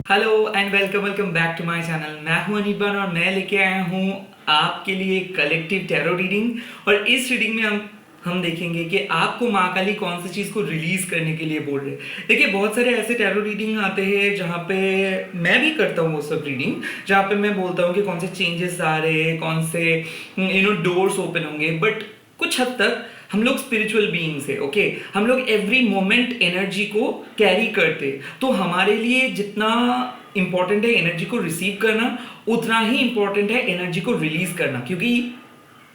Hello and welcome welcome back to my channel. मैं हूं अनिबान और मैं लेके आया हूं आपके लिए कलेक्टिव टैरो रीडिंग। और इस रीडिंग में हम देखेंगे कि आपको माँ काली कौन सी चीज़ को रिलीज करने के लिए बोल रहे हैं। देखिए, बहुत सारे ऐसे टैरो रीडिंग आते हैं जहाँ पे मैं भी करता हूँ वो सब रीडिंग, जहाँ पे मैं बोलता हूँ कि कौन से चेंजेस आ रहे हैं, कौन से डोर्स ओपन होंगे। बट कुछ हद तक हम लोग स्पिरिचुअल बीइंग्स है, ओके। हम लोग एवरी मोमेंट एनर्जी को कैरी करते, तो हमारे लिए जितना इंपॉर्टेंट है एनर्जी को रिसीव करना, उतना ही इंपॉर्टेंट है एनर्जी को रिलीज करना। क्योंकि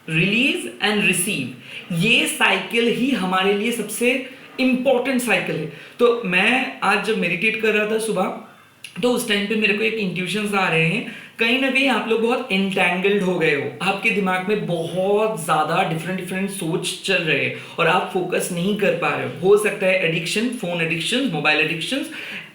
रिलीज एंड रिसीव, ये साइकिल ही हमारे लिए सबसे इंपॉर्टेंट साइकिल है। तो मैं आज जब मेडिटेट कर रहा था सुबह, तो उस टाइम पे मेरे को एक इंट्यूशंस आ रहे हैं, कहीं ना कहीं आप लोग बहुत एंटैंगल्ड हो गए हो, आपके दिमाग में बहुत ज्यादा डिफरेंट डिफरेंट सोच चल रहे हैं और आप फोकस नहीं कर पा रहे हो सकता है addiction, phone addiction, mobile addiction,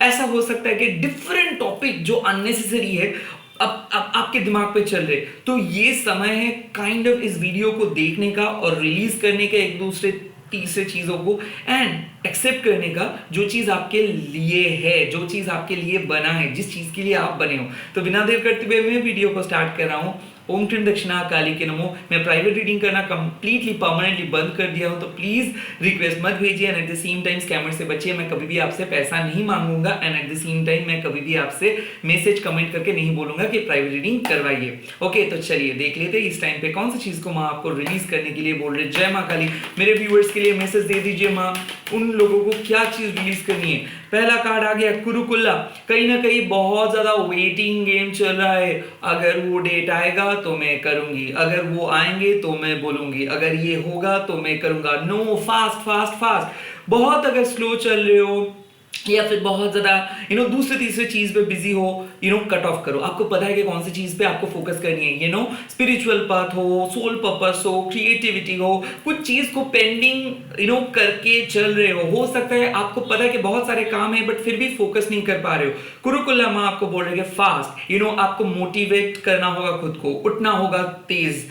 ऐसा हो सकता है कि डिफरेंट टॉपिक जो अननेसेसरी है अब आपके दिमाग पे चल रहे। तो ये समय है काइंड ऑफ इस वीडियो को देखने का और रिलीज करने का एक दूसरे तीसरे चीजों को, एंड एक्सेप्ट करने का जो चीज आपके लिए है, जो चीज आपके लिए बना है, जिस चीज के लिए आप बने हो। तो बिना देर करते हुए मैं वीडियो को स्टार्ट कर रहा हूँ। ओम ट्रीम दक्षिणा काली के नमो। मैं प्राइवेट रीडिंग करना कंप्लीटली परमानेंटली बंद कर दिया हूं, तो प्लीज रिक्वेस्ट मत भेजिए and at the same time scammer से बचिए। मैं कभी भी आपसे पैसा नहीं मांगूंगा and at the same time मैं कभी भी आपसे मैसेज कमेंट करके नहीं बोलूंगा कि प्राइवेट रीडिंग करवाइए। ओके, तो चलिए देख लेते हैं इस टाइम पे कौन सी चीज को माँ आपको रिलीज करने के लिए बोल रहे। जय माँ काली। मेरे व्यूअर्स के लिए मैसेज दे दीजिए माँ, उन लोगों को क्या चीज रिलीज करनी है। पहला कार्ड आ गया कुरुकुल्ला। कहीं ना कहीं बहुत ज्यादा वेटिंग गेम चल रहा है। अगर वो डेट आएगा तो मैं करूंगी, अगर वो आएंगे तो मैं बोलूंगी, अगर ये होगा तो मैं करूंगा। No, fast fast fast. बहुत अगर स्लो चल रहे हो या फिर बहुत ज्यादा दूसरे तीसरे चीज पे बिजी हो, कट ऑफ करो। आपको पता है कि कौन सी चीज पे आपको फोकस करनी है। स्पिरिचुअल पाथ हो, सोल पर्पस हो, क्रिएटिविटी हो, कुछ चीज को पेंडिंग करके चल रहे हो सकता है आपको पता है कि बहुत सारे काम है बट फिर भी फोकस नहीं कर पा रहे हो। कुरुकुल्ला माँ आपको बोल रहे हैं फास्ट, आपको मोटिवेट करना होगा, खुद को उठना होगा तेज।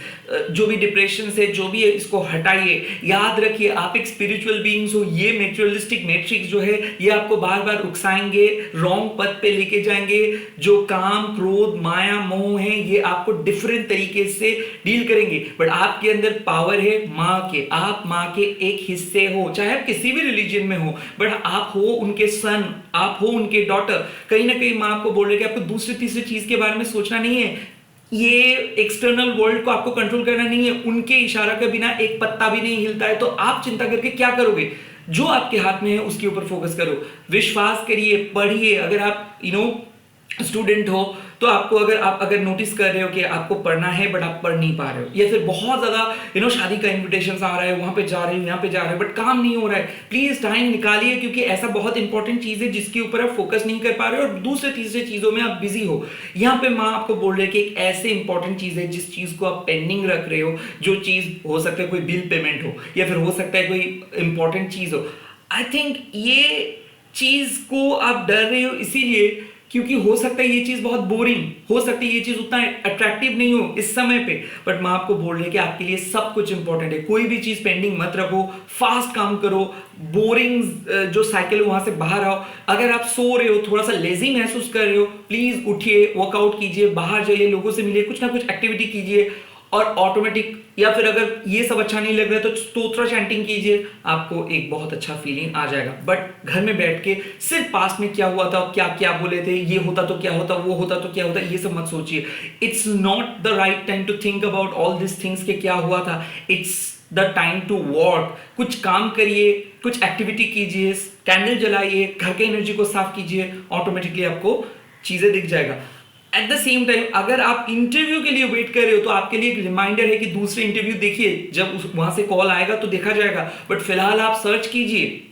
जो भी डिप्रेशन से जो भी है इसको हटाइए। याद रखिए आप एक स्पिरिचुअल बीइंग्स हो। ये मेटेरियलिस्टिक मैट्रिक्स जो है ये आपको बार बार उकसाएंगे, रॉन्ग पथ पे लेके जाएंगे। जो काम, क्रोध, माया, मोह है ये आपको डिफरेंट तरीके से डील करेंगे। बट आपके अंदर पावर है माँ के, आप माँ के एक हिस्से हो, चाहे आप किसी भी रिलीजन में हो, बट आप हो उनके सन, आप हो उनके डॉटर। कहीं ना कहीं माँ आपको बोल रहे कि आपको दूसरी तीसरी चीज के बारे में सोचना नहीं है। ये एक्सटर्नल वर्ल्ड को आपको कंट्रोल करना नहीं है। उनके इशारा के बिना एक पत्ता भी नहीं हिलता है। तो आप चिंता करके क्या करोगे? जो आपके हाथ में है उसके ऊपर फोकस करो, विश्वास करिए, पढ़िए। अगर आप स्टूडेंट हो तो आपको अगर नोटिस कर रहे हो कि आपको पढ़ना है बट आप पढ़ नहीं पा रहे हो, या फिर बहुत ज्यादा शादी का इन्विटेशन आ रहा है, वहां पे जा रहे हो, यहाँ पे जा रहे हो बट काम नहीं हो रहा है, प्लीज टाइम निकालिए। क्योंकि ऐसा बहुत इंपॉर्टेंट चीज है जिसके ऊपर आप फोकस नहीं कर पा रहे हो और दूसरे तीसरे चीजों में आप बिजी हो। यहाँ पे माँ आपको बोल रहे कि एक ऐसे इंपॉर्टेंट चीज है जिस चीज को आप पेंडिंग रख रहे हो। जो चीज हो सकता है कोई बिल पेमेंट हो, या फिर हो सकता है कोई इंपॉर्टेंट चीज हो। आई थिंक ये चीज को आप डर रहे हो इसीलिए क्योंकि हो सकता है ये चीज बहुत बोरिंग हो सकती है, ये चीज उतना अट्रैक्टिव नहीं हो इस समय पे। बट मैं आपको बोल रही है कि आपके लिए सब कुछ इंपॉर्टेंट है। कोई भी चीज पेंडिंग मत रखो, फास्ट काम करो, बोरिंग जो साइकिल है वहां से बाहर आओ। अगर आप सो रहे हो, थोड़ा सा लेजी महसूस कर रहे हो, प्लीज उठिए, वर्कआउट कीजिए, बाहर जाइए, लोगों से मिलिए, कुछ ना कुछ एक्टिविटी कीजिए और ऑटोमेटिक, या फिर अगर ये सब अच्छा नहीं लग रहा है तो स्तोत्र चैंटिंग कीजिए, आपको एक बहुत अच्छा फीलिंग आ जाएगा। बट घर में बैठ के सिर्फ पास्ट में क्या हुआ था, क्या क्या बोले थे, ये होता तो क्या होता, वो होता तो क्या होता, ये सब मत सोचिए। It's not the right time to think about all this things के क्या हुआ था। It's the time to work. कुछ काम करिए, कुछ एक्टिविटी कीजिए, कैंडल जलाइए, घर के एनर्जी को साफ कीजिए, ऑटोमेटिकली आपको चीजें दिख जाएगा। एट द सेम टाइम अगर आप इंटरव्यू के लिए वेट कर रहे हो तो आपके लिए एक रिमाइंडर है कि दूसरे इंटरव्यू देखिए, जब वहां से कॉल आएगा तो देखा जाएगा। बट फिलहाल आप सर्च कीजिए।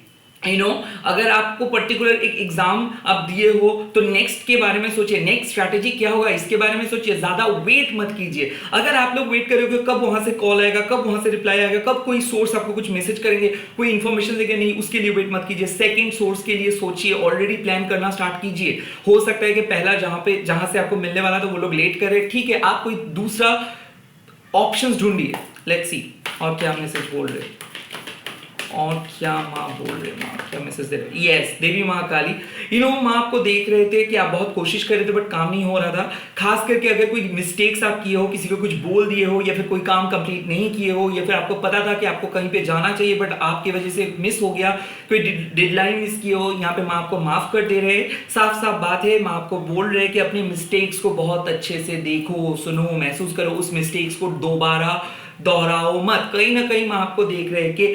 अगर आपको पर्टिकुलर एक एग्जाम आप दिए हो तो नेक्स्ट के बारे में सोचिए, नेक्स्ट स्ट्रैटेजी क्या होगा इसके बारे में सोचिए। ज्यादा वेट मत कीजिए। अगर आप लोग वेट करोगे कब वहां से कॉल आएगा, कब वहां से रिप्लाई आएगा, कब कोई सोर्स आपको कुछ मैसेज करेंगे, कोई इंफॉर्मेशन देगा, नहीं, उसके लिए वेट मत कीजिए। सेकंड सोर्स के लिए सोचिए, ऑलरेडी प्लान करना स्टार्ट कीजिए। हो सकता है कि पहला जहां से आपको मिलने वाला था वो लोग लेट कर रहे, ठीक है, आप कोई दूसरा ऑप्शंस ढूंढिए। लेट्स सी और क्या मैसेज बोल रहे। और क्या माँ बोल रहे, माँ क्या मैसेज दे रहे, यस देवी माँ काली, माँ आपको देख रहे थे कि आप बहुत कोशिश कर रहे थे बट काम नहीं हो रहा था। खास करके अगर कोई मिस्टेक्स आप किए हो, किसी को कुछ बोल दिए हो, या फिर कोई काम कंप्लीट नहीं किए हो, या फिर आपको पता था कि आपको कहीं पे जाना चाहिए बट आपकी वजह से मिस हो गया, कोई डेडलाइन मिस की हो, यहाँ पे माँ आपको माफ कर दे रहे। साफ साफ बात है, माँ आपको बोल रहे कि अपने मिस्टेक्स को बहुत अच्छे से देखो, सुनो, महसूस करो, उस मिस्टेक्स को दोबारा दोहराओ मत। कहीं ना कहीं माँ आपको देख रहे हैं कि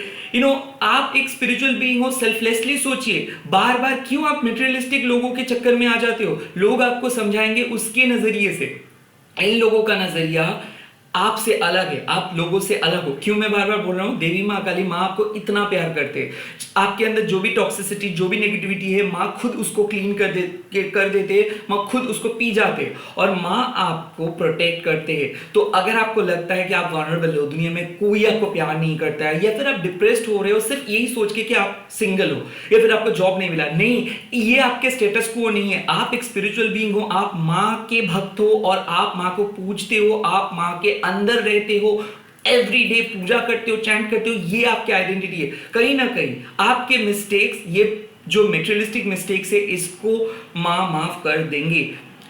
आप एक स्पिरिचुअल बीइंग हो, सेल्फलेसली सोचिए। बार बार क्यों आप मटेरियलिस्टिक लोगों के चक्कर में आ जाते हो? लोग आपको समझाएंगे उसके नजरिए से। इन लोगों का नजरिया आपसे अलग है, आप लोगों से अलग हो। क्यों मैं बार बार बोल रहा हूं, देवी माँ काली माँ आपको इतना प्यार करते हैं। आपके अंदर जो भी टॉक्सिसिटी, जो भी नेगेटिविटी है, माँ खुद उसको क्लीन कर देते, माँ खुद उसको पी जाते, और माँ आपको प्रोटेक्ट करते हैं। तो अगर आपको लगता है कि आप वल्नरेबल हो, दुनिया में कोई आपको प्यार नहीं करता है, या फिर आप डिप्रेस्ड हो रहे हो सिर्फ यही सोच के कि आप सिंगल हो, या फिर आपको जॉब नहीं मिला, नहीं, ये आपके स्टेटस को नहीं है। आप एक स्पिरिचुअल बीइंग हो, आप माँ के भक्त हो, और आप माँ को पूजते हो, आप माँ के अंदर रहते हो, एवरी डे पूजा करते हो, चैंट करते हो, ये आपकी आइडेंटिटी है। कहीं ना कहीं आपके मिस्टेक्स, ये जो मेटेरियलिस्टिक मिस्टेक्स है, इसको माँ माफ कर देंगे।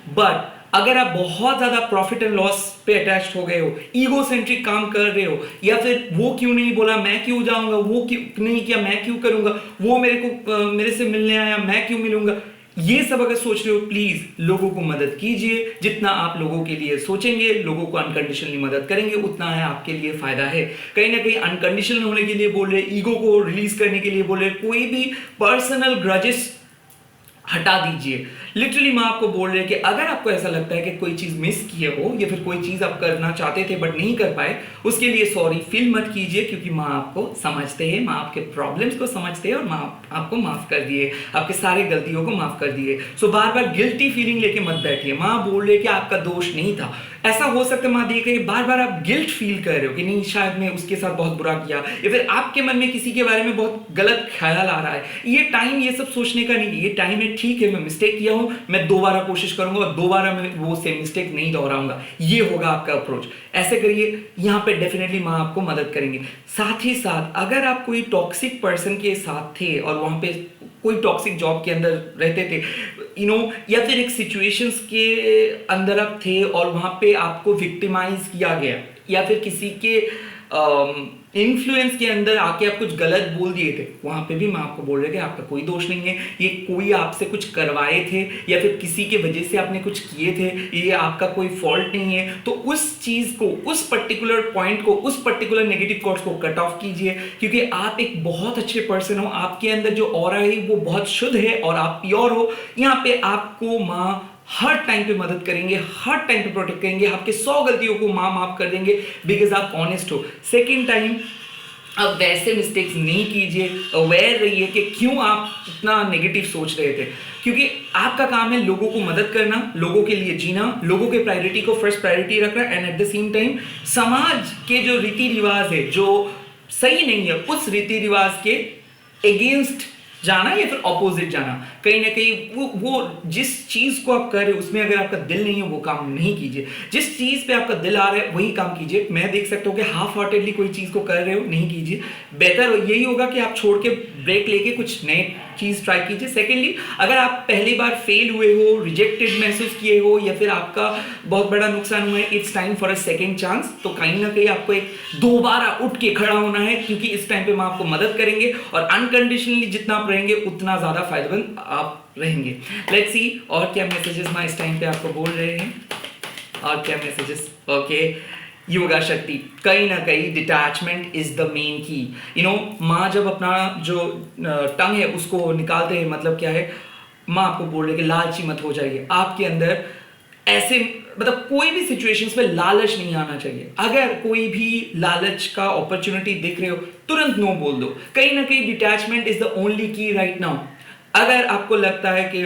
बट अगर आप बहुत ज्यादा प्रॉफिट एंड लॉस पे अटैच्ड हो गए हो, ईगो सेंट्रिक काम कर रहे हो, या फिर वो क्यों नहीं बोला मैं क्यों जाऊंगा, वो क्यों नहीं किया मैं क्यों करूंगा, वो मेरे से मिलने आया मैं क्यों मिलूंगा, ये सब अगर सोच रहे हो, प्लीज लोगों को मदद कीजिए। जितना आप लोगों के लिए सोचेंगे, लोगों को अनकंडीशनली मदद करेंगे, उतना है आपके लिए फायदा है। कहीं ना कहीं अनकंडीशनल होने के लिए बोल रहे, ईगो को रिलीज करने के लिए बोल रहे, कोई भी पर्सनल ग्रजेस हटा दीजिए। लिटरली मैं आपको बोल रहे कि अगर आपको ऐसा लगता है कि कोई चीज मिस किए हो, या फिर कोई चीज आप करना चाहते थे बट नहीं कर पाए, उसके लिए सॉरी फील मत कीजिए, क्योंकि माँ आपको समझते हैं, माँ आपके प्रॉब्लम्स को समझते हैं, और माँ आपको माफ कर दिए, आपके सारे गलतियों को माफ कर दिए। सो बार बार गिल्टी फीलिंग लेके मत बैठिए। माँ बोल रहे कि आपका दोष नहीं था। ऐसा हो सकता है माँ देख रही बार बार आप गिल्ट फील कर रहे हो कि नहीं, शायद मैं उसके साथ बहुत बुरा किया, या फिर आपके मन में किसी के बारे में बहुत गलत ख्याल आ रहा है। ये टाइम ये सब सोचने का नहीं, ये टाइम है, ठीक है मैं मिस्टेक किया हूं, मैं दोबारा कोशिश करूंगा और दोबारा मैं वो सेम मिस्टेक नहीं दोहराऊंगा। ये होगा आपका अप्रोच। ऐसे करिए, यहां पे डेफिनेटली माँ आपको मदद करेंगे। साथ ही साथ अगर आप कोई टॉक्सिक पर्सन के साथ थे और वहां पे कोई टॉक्सिक जॉब के अंदर रहते थे, या फिर एक सिचुएशंस के अंदर आप थे और वहां पे आपको विक्टिमाइज किया गया, या फिर किसी के इन्फ्लुएंस के अंदर आके आप कुछ गलत बोल दिए थे, वहां पे भी मैं आपको बोल रहा कि आपका कोई दोष नहीं है। ये कोई आपसे कुछ करवाए थे, या फिर किसी के वजह से आपने कुछ किए थे, ये आपका कोई फॉल्ट नहीं है। तो उस चीज को, उस पर्टिकुलर पॉइंट को, उस पर्टिकुलर नेगेटिव थॉट्स को कट ऑफ कीजिए, क्योंकि आप एक बहुत अच्छे पर्सन हो, आपके अंदर जो ऑरा है वो बहुत शुद्ध है और आप प्योर हो। यहाँ पे आपको माँ हर टाइम पे मदद करेंगे, हर टाइम पे प्रोटेक्ट करेंगे, आपके 100 गलतियों को माँ माफ कर देंगे, बिकॉज आप ऑनेस्ट हो। सेकेंड टाइम अब वैसे मिस्टेक्स नहीं कीजिए, अवेयर रहिए कि क्यों आप इतना नेगेटिव सोच रहे थे, क्योंकि आपका काम है लोगों को मदद करना, लोगों के लिए जीना, लोगों के प्रायोरिटी को फर्स्ट प्रायोरिटी रखना, and at the same time समाज के जो रीति रिवाज है जो सही नहीं है, उस रीति रिवाज के अगेंस्ट जाना या फिर ऑपोजिट जाना। कहीं ना कहीं वो जिस चीज को आप कर रहे हो उसमें अगर आपका दिल नहीं है, वो काम नहीं कीजिए। जिस चीज पे आपका दिल आ रहा है वही काम कीजिए। मैं देख सकता हूँ कि हाफ हार्टेडली कोई चीज को कर रहे हो, नहीं कीजिए। बेहतर यही होगा कि आप छोड़ के ब्रेक लेके कुछ नए चीज ट्राई कीजिए। सेकेंडली, अगर आप पहली बार फेल हुए हो, रिजेक्टेड महसूस किए हो, या फिर आपका बहुत बड़ा नुकसान हुआ है, it's time for a second chance. तो कहीं ना कहीं आपको एक दोबारा उठ के खड़ा होना है, क्योंकि इस टाइम पे हम आपको मदद करेंगे, और अनकंडीशनली जितना आप रहेंगे उतना ज्यादा फायदेमंद आप रहेंगे। लेट्स सी और क्या मैसेजेस माँ इस टाइम पे आपको बोल रहे हैं, और क्या मैसेजेस। ओके, योगा शक्ति, कहीं ना कहीं डिटैचमेंट इज द मेन की। माँ जब अपना जो टंग है उसको निकालते हैं, मतलब क्या है, माँ आपको बोल रहे कि लालची मत हो जाइए। आपके अंदर ऐसे मतलब कोई भी सिचुएशंस में लालच नहीं आना चाहिए। अगर कोई भी लालच का अपॉर्चुनिटी दिख रहे हो, तुरंत नो बोल दो। कहीं ना कहीं डिटैचमेंट इज द ओनली की राइट नाउ। अगर आपको लगता है कि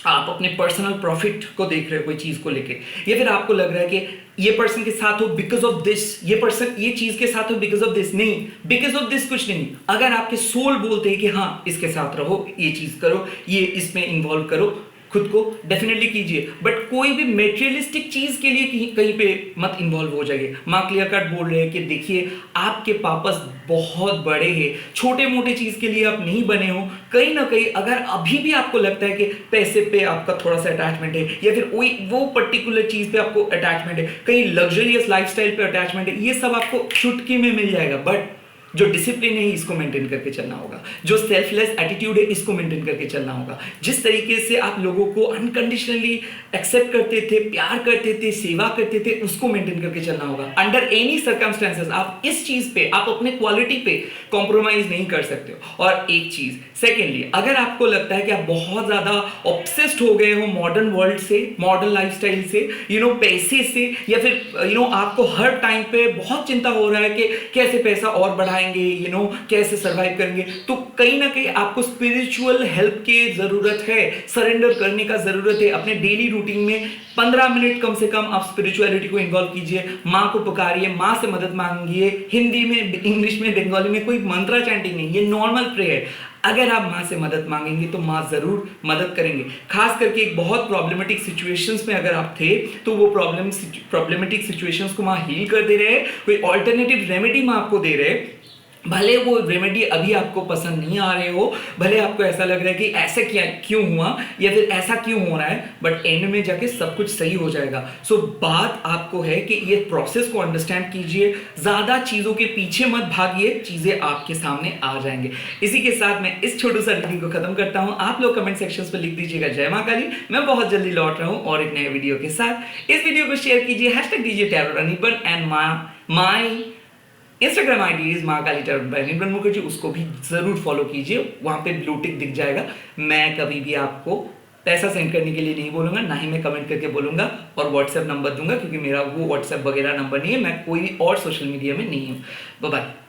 आप अपने पर्सनल प्रॉफिट को देख रहे हो कोई चीज को लेके, या फिर आपको लग रहा है कि ये पर्सन के साथ हो बिकॉज ऑफ दिस, ये पर्सन ये चीज के साथ हो बिकॉज ऑफ दिस, नहीं, बिकॉज ऑफ दिस कुछ नहीं। अगर आपके सोल बोलते हैं कि हाँ इसके साथ रहो, ये चीज करो, ये इसमें इन्वॉल्व करो, खुद को डेफिनेटली कीजिए, बट कोई भी मेटेरियलिस्टिक चीज के लिए कहीं पे मत इन्वॉल्व हो जाइए। माँ क्लियर कट बोल रहे हैं कि देखिए आपके पापस बहुत बड़े हैं, छोटे मोटे चीज के लिए आप नहीं बने हो। कहीं ना कहीं अगर अभी भी आपको लगता है कि पैसे पे आपका थोड़ा सा अटैचमेंट है, या फिर वो पर्टिकुलर चीज पे आपको अटैचमेंट है, कहीं लग्जरियस लाइफस्टाइल पे अटैचमेंट है, ये सब आपको चुटकी में मिल जाएगा। बट जो डिसिप्लिन है इसको मेंटेन करके चलना होगा, जो सेल्फलेस एटीट्यूड है इसको मेंटेन करके चलना होगा। जिस तरीके से आप लोगों को अनकंडीशनली एक्सेप्ट करते थे, प्यार करते थे, सेवा करते थे, उसको मेंटेन करके चलना होगा। अंडर एनी सर्कमस्टेंसेस आप इस चीज पे, आप अपने क्वालिटी पे कॉम्प्रोमाइज नहीं कर सकते हो। और एक चीज सेकेंडली, अगर आपको लगता है कि आप बहुत ज्यादा ऑब्सेस्ड हो गए हो मॉडर्न वर्ल्ड से, मॉडर्न लाइफस्टाइल से, पैसे से, या फिर आपको हर टाइम पे बहुत चिंता हो रहा है कि कैसे पैसा और बढ़ाएंगे, कैसे सरवाइव करेंगे, तो कहीं ना कहीं आपको स्पिरिचुअल हेल्प की जरूरत है, सरेंडर करने का जरूरत है। अपने डेली रूटीन में 15 मिनट कम से कम आप स्पिरिचुअलिटी को इन्वॉल्व कीजिए। माँ को पुकारिए, माँ से मदद मांगिए, हिंदी में, इंग्लिश में, बंगाली में, कोई मंत्रा चैंटिंग नहीं, ये नॉर्मल प्रेयर। अगर आप माँ से मदद मांगेंगे तो माँ जरूर मदद करेंगे। खास करके एक बहुत प्रॉब्लमेटिक सिचुएशंस में अगर आप थे तो वो प्रॉब्लमेटिक सिचुएशंस को माँ हील कर दे रहे हैं, कोई ऑल्टरनेटिव रेमेडी माँ आपको दे रहे हैं। भले वो रेमेडी अभी आपको पसंद नहीं आ रहे हो, भले आपको ऐसा लग रहा है कि ऐसे क्यों हुआ या फिर ऐसा क्यों हो रहा है, बट एंड में जाके सब कुछ सही हो जाएगा। सो बात आपको है कि ये प्रोसेस को अंडरस्टैंड कीजिए, ज्यादा चीजों के पीछे मत भागिए, चीजें आपके सामने आ जाएंगे। इसी के साथ मैं इस छोटू सा रीडिंग को खत्म करता हूं। आप लोग कमेंट सेक्शन पर लिख दीजिएगा जय मां काली। मैं बहुत जल्दी लौट रहा हूं और एक नए वीडियो के साथ। इस वीडियो को शेयर कीजिए, हैशटैग दीजिए tarot Anirban, and my Instagram ID is Mahakali tarot by Anirban Mukherjee, उसको भी जरूर फॉलो कीजिए, वहां पे ब्लू टिक दिख जाएगा। मैं कभी भी आपको पैसा सेंड करने के लिए नहीं बोलूंगा, ना ही मैं कमेंट करके बोलूंगा और व्हाट्सएप नंबर दूंगा, क्योंकि मेरा वो व्हाट्सएप वगैरह नंबर नहीं है, मैं कोई और सोशल मीडिया में नहीं हूँ। Bye bye.